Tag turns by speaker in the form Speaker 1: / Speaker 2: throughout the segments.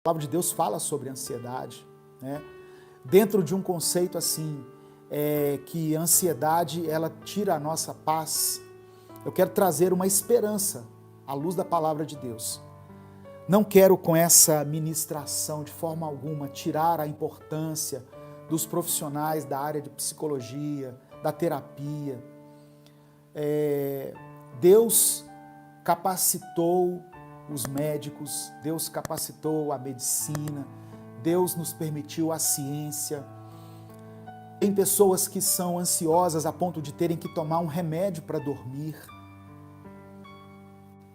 Speaker 1: palavra de Deus fala sobre ansiedade, né? Dentro de um conceito assim, que a ansiedade ela tira a nossa paz, eu quero trazer uma esperança à luz da palavra de Deus. Não quero com essa ministração de forma alguma tirar a importância dos profissionais da área de psicologia, da terapia. Deus capacitou os médicos, Deus capacitou a medicina, Deus nos permitiu a ciência. Tem pessoas que são ansiosas a ponto de terem que tomar um remédio para dormir.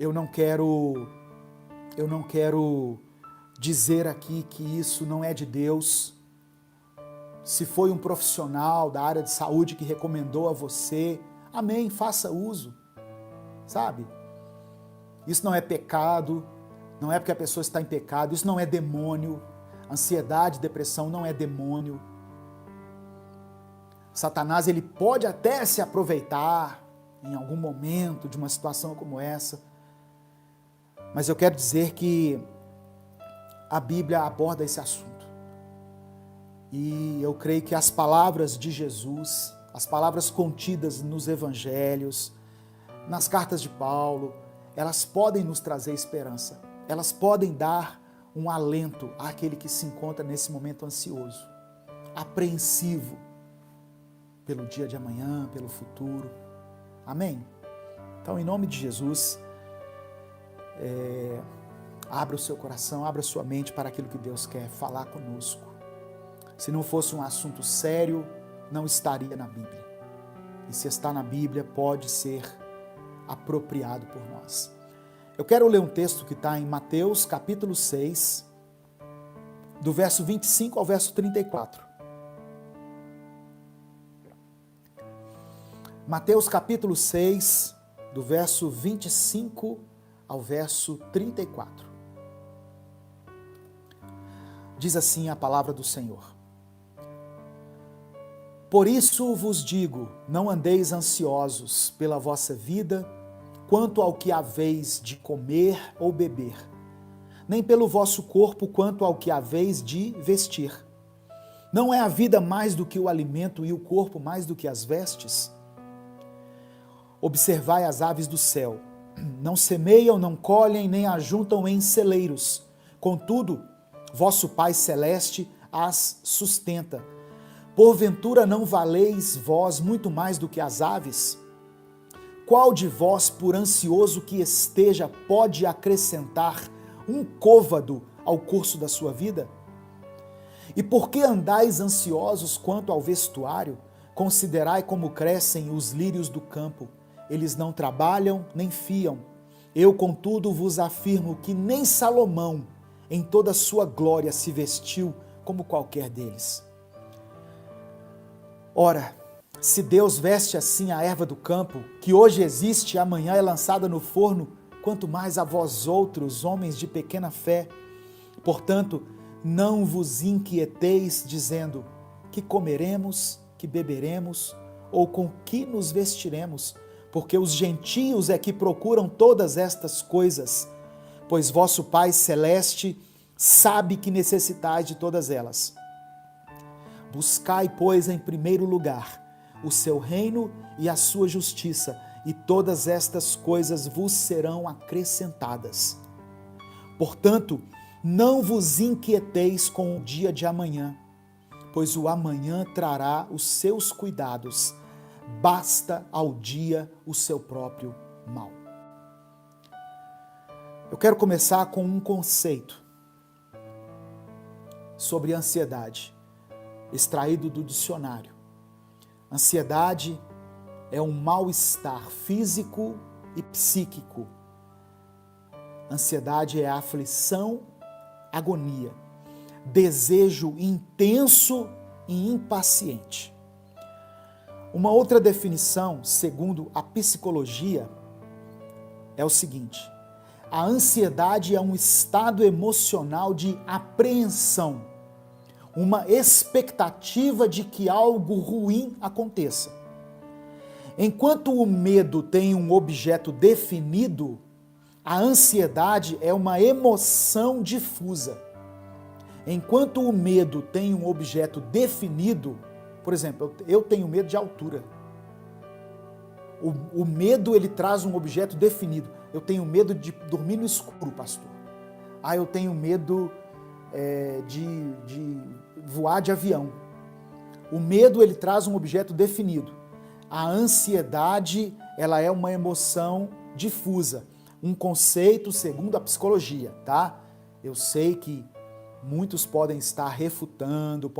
Speaker 1: Eu não quero dizer aqui que isso não é de Deus. Se foi um profissional da área de saúde que recomendou a você, amém, faça uso, sabe? Isso não é pecado, não é porque a pessoa está em pecado, isso não é demônio. Ansiedade, depressão não é demônio. Satanás, ele pode até se aproveitar em algum momento de uma situação como essa, mas eu quero dizer que a Bíblia aborda esse assunto. E eu creio que as palavras de Jesus, as palavras contidas nos evangelhos, nas cartas de Paulo, elas podem nos trazer esperança. Elas podem dar um alento àquele que se encontra nesse momento ansioso, apreensivo pelo dia de amanhã, pelo futuro. Amém? Então, em nome de Jesus, abra o seu coração, abra a sua mente para aquilo que Deus quer falar conosco. Se não fosse um assunto sério, não estaria na Bíblia. E se está na Bíblia, pode ser apropriado por nós. Eu quero ler um texto que está em Mateus capítulo 6, do verso 25 ao verso 34. Mateus capítulo 6, do verso 25 ao verso 34. Diz assim a palavra do Senhor: Por isso vos digo, não andeis ansiosos pela vossa vida, quanto ao que haveis de comer ou beber, nem pelo vosso corpo quanto ao que haveis de vestir. Não é a vida mais do que o alimento e o corpo mais do que as vestes? Observai as aves do céu, não semeiam, não colhem, nem ajuntam em celeiros. Contudo, vosso Pai Celeste as sustenta. Porventura não valeis vós muito mais do que as aves? Qual de vós, por ansioso que esteja, pode acrescentar um côvado ao curso da sua vida? E por que andais ansiosos quanto ao vestuário? Considerai como crescem os lírios do campo. Eles não trabalham nem fiam. Eu, contudo, vos afirmo que nem Salomão, em toda a sua glória, se vestiu como qualquer deles. Ora, se Deus veste assim a erva do campo, que hoje existe e amanhã é lançada no forno, quanto mais a vós outros, homens de pequena fé. Portanto, não vos inquieteis, dizendo, que comeremos, que beberemos, ou com que nos vestiremos, porque os gentios é que procuram todas estas coisas, pois vosso Pai Celeste sabe que necessitais de todas elas. Buscai, pois, em primeiro lugar o seu reino e a sua justiça, e todas estas coisas vos serão acrescentadas. Portanto, não vos inquieteis com o dia de amanhã, pois o amanhã trará os seus cuidados. Basta ao dia o seu próprio mal. Eu quero começar com um conceito sobre ansiedade, extraído do dicionário. Ansiedade é um mal-estar físico e psíquico. Ansiedade é aflição, agonia, desejo intenso e impaciente. Uma outra definição, segundo a psicologia, é o seguinte: a ansiedade é um estado emocional de apreensão, uma expectativa de que algo ruim aconteça. Enquanto o medo tem um objeto definido, a ansiedade é uma emoção difusa. Enquanto o medo tem um objeto definido, por exemplo, eu tenho medo de altura. O medo, ele traz um objeto definido. Eu tenho medo de dormir no escuro, pastor. Eu tenho medo de voar de avião. O medo, ele traz um objeto definido. A ansiedade, ela é uma emoção difusa. Um conceito segundo a psicologia, tá? Eu sei que muitos podem estar refutando,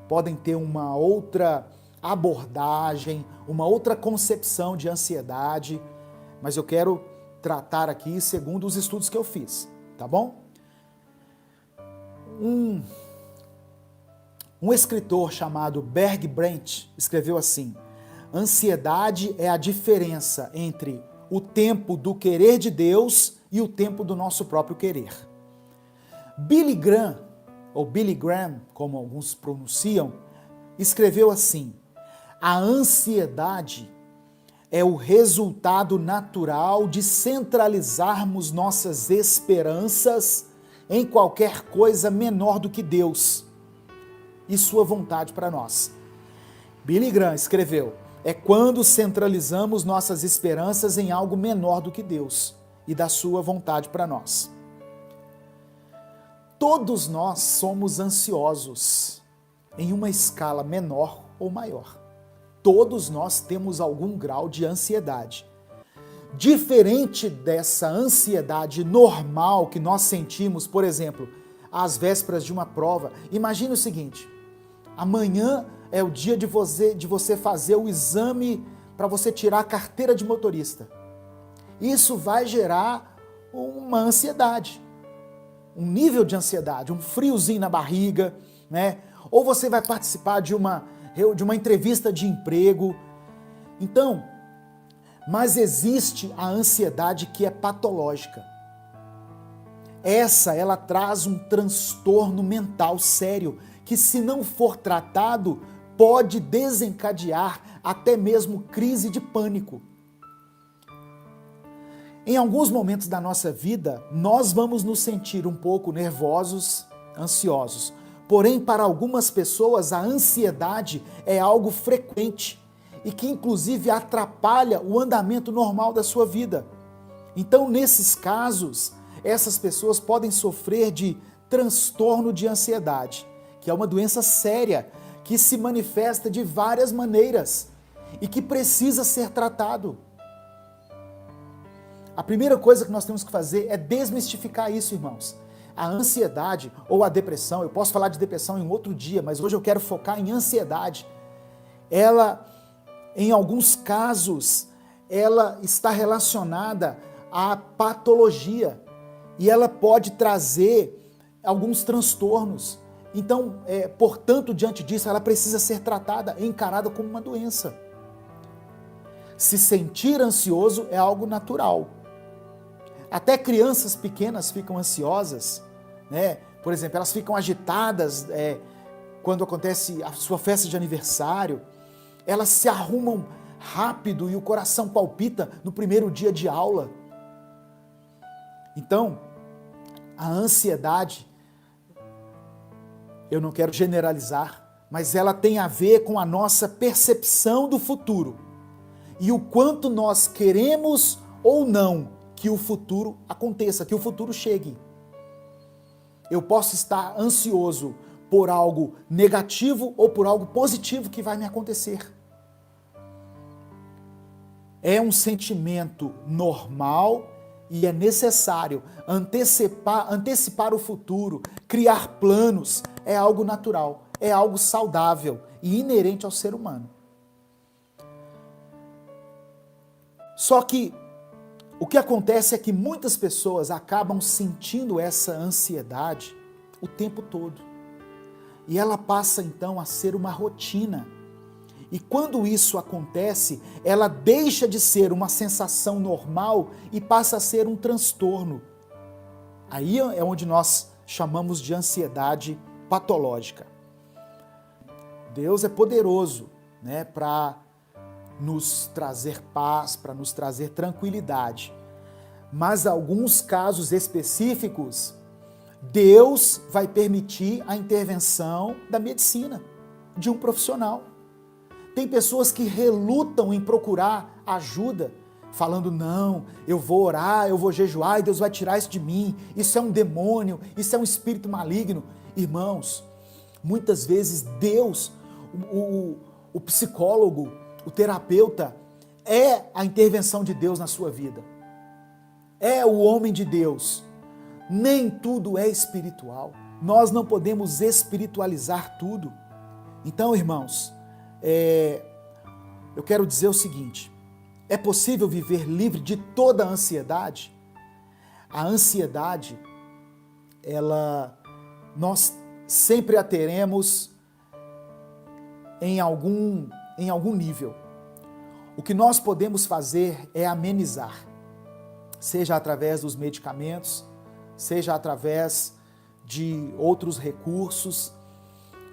Speaker 1: podem ter uma outra abordagem, uma outra concepção de ansiedade, mas eu quero tratar aqui segundo os estudos que eu fiz, tá bom? Um escritor chamado Berg Brent escreveu assim: ansiedade é a diferença entre o tempo do querer de Deus e o tempo do nosso próprio querer. Billy Graham, ou Billy Graham, como alguns pronunciam, escreveu assim: a ansiedade é o resultado natural de centralizarmos nossas esperanças em qualquer coisa menor do que Deus e sua vontade para nós. Billy Graham escreveu: é quando centralizamos nossas esperanças em algo menor do que Deus e da sua vontade para nós. Todos nós somos ansiosos em uma escala menor ou maior. Todos nós temos algum grau de ansiedade. Diferente dessa ansiedade normal que nós sentimos, por exemplo, às vésperas de uma prova. Imagine o seguinte: amanhã é o dia de você fazer o exame para você tirar a carteira de motorista. Isso vai gerar uma ansiedade, um nível de ansiedade, um friozinho na barriga, né? Ou você vai participar de uma entrevista de emprego. Então, mas existe a ansiedade que é patológica. Ela traz um transtorno mental sério, que se não for tratado, pode desencadear até mesmo crise de pânico. Em alguns momentos da nossa vida, nós vamos nos sentir um pouco nervosos, ansiosos. Porém, para algumas pessoas, a ansiedade é algo frequente e que inclusive atrapalha o andamento normal da sua vida. Então, nesses casos, essas pessoas podem sofrer de transtorno de ansiedade, que é uma doença séria, que se manifesta de várias maneiras e que precisa ser tratado. A primeira coisa que nós temos que fazer é desmistificar isso, irmãos. A ansiedade ou a depressão, eu posso falar de depressão em um outro dia, mas hoje eu quero focar em ansiedade. Ela, em alguns casos, ela está relacionada à patologia e ela pode trazer alguns transtornos. Então, portanto, diante disso, ela precisa ser tratada, encarada como uma doença. Se sentir ansioso é algo natural. Até crianças pequenas ficam ansiosas, né? Por exemplo, elas ficam agitadas quando acontece a sua festa de aniversário. Elas se arrumam rápido e o coração palpita no primeiro dia de aula. Então, a ansiedade, eu não quero generalizar, mas ela tem a ver com a nossa percepção do futuro e o quanto nós queremos ou não que o futuro aconteça, que o futuro chegue. Eu posso estar ansioso por algo negativo ou por algo positivo que vai me acontecer. É um sentimento normal e é necessário antecipar o futuro, criar planos, é algo natural, é algo saudável e inerente ao ser humano. Só que o que acontece é que muitas pessoas acabam sentindo essa ansiedade o tempo todo. E ela passa então a ser uma rotina. E quando isso acontece, ela deixa de ser uma sensação normal e passa a ser um transtorno. Aí é onde nós chamamos de ansiedade patológica. Deus é poderoso, né, para nos trazer paz, para nos trazer tranquilidade. Mas alguns casos específicos Deus vai permitir a intervenção da medicina, de um profissional. Tem pessoas que relutam em procurar ajuda, falando, não, eu vou orar, eu vou jejuar e Deus vai tirar isso de mim, isso é um demônio, isso é um espírito maligno. Irmãos, muitas vezes Deus, o psicólogo, o terapeuta, é a intervenção de Deus na sua vida. É o homem de Deus. Nem tudo é espiritual. Nós não podemos espiritualizar tudo. Então, irmãos, eu quero dizer o seguinte: é possível viver livre de toda a ansiedade? A ansiedade, nós sempre a teremos em algum nível. O que nós podemos fazer é amenizar, seja através dos medicamentos, seja através de outros recursos.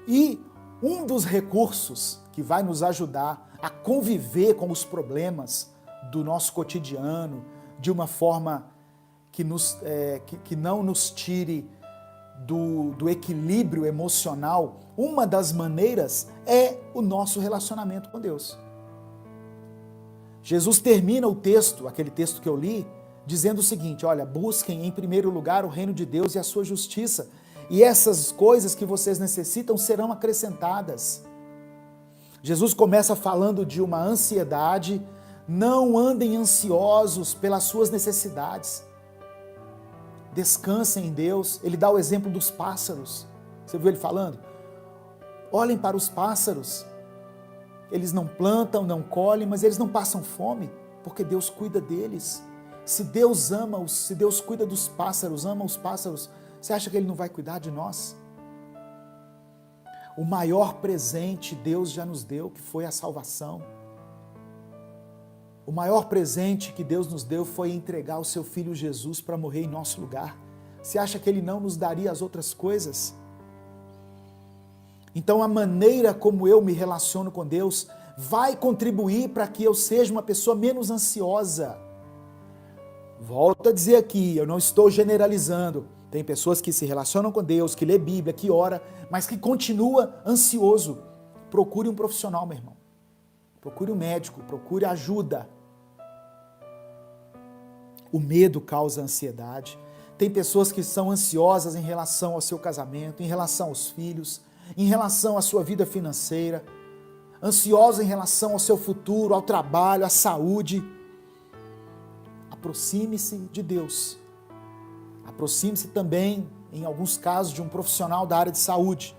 Speaker 1: E um dos recursos que vai nos ajudar a conviver com os problemas do nosso cotidiano de uma forma que não nos tire do equilíbrio emocional, uma das maneiras é o nosso relacionamento com Deus. Jesus termina o texto, aquele texto que eu li, dizendo o seguinte: olha, busquem em primeiro lugar o reino de Deus e a sua justiça, e essas coisas que vocês necessitam serão acrescentadas. Jesus começa falando de uma ansiedade. Não andem ansiosos pelas suas necessidades. Descansem em Deus. Ele dá o exemplo dos pássaros. Você viu ele falando? Olhem para os pássaros. Eles não plantam, não colhem, mas eles não passam fome, porque Deus cuida deles. Se Deus cuida dos pássaros, ama os pássaros, você acha que Ele não vai cuidar de nós? O maior presente Deus já nos deu, que foi a salvação. O maior presente que Deus nos deu foi entregar o seu Filho Jesus para morrer em nosso lugar. Você acha que Ele não nos daria as outras coisas? Então a maneira como eu me relaciono com Deus vai contribuir para que eu seja uma pessoa menos ansiosa. Volto a dizer aqui, eu não estou generalizando. Tem pessoas que se relacionam com Deus, que lê Bíblia, que ora, mas que continua ansioso. Procure um profissional, meu irmão. Procure um médico, procure ajuda. O medo causa ansiedade. Tem pessoas que são ansiosas em relação ao seu casamento, em relação aos filhos, em relação à sua vida financeira, ansiosas em relação ao seu futuro, ao trabalho, à saúde. Aproxime-se de Deus. Aproxime-se também, em alguns casos, de um profissional da área de saúde.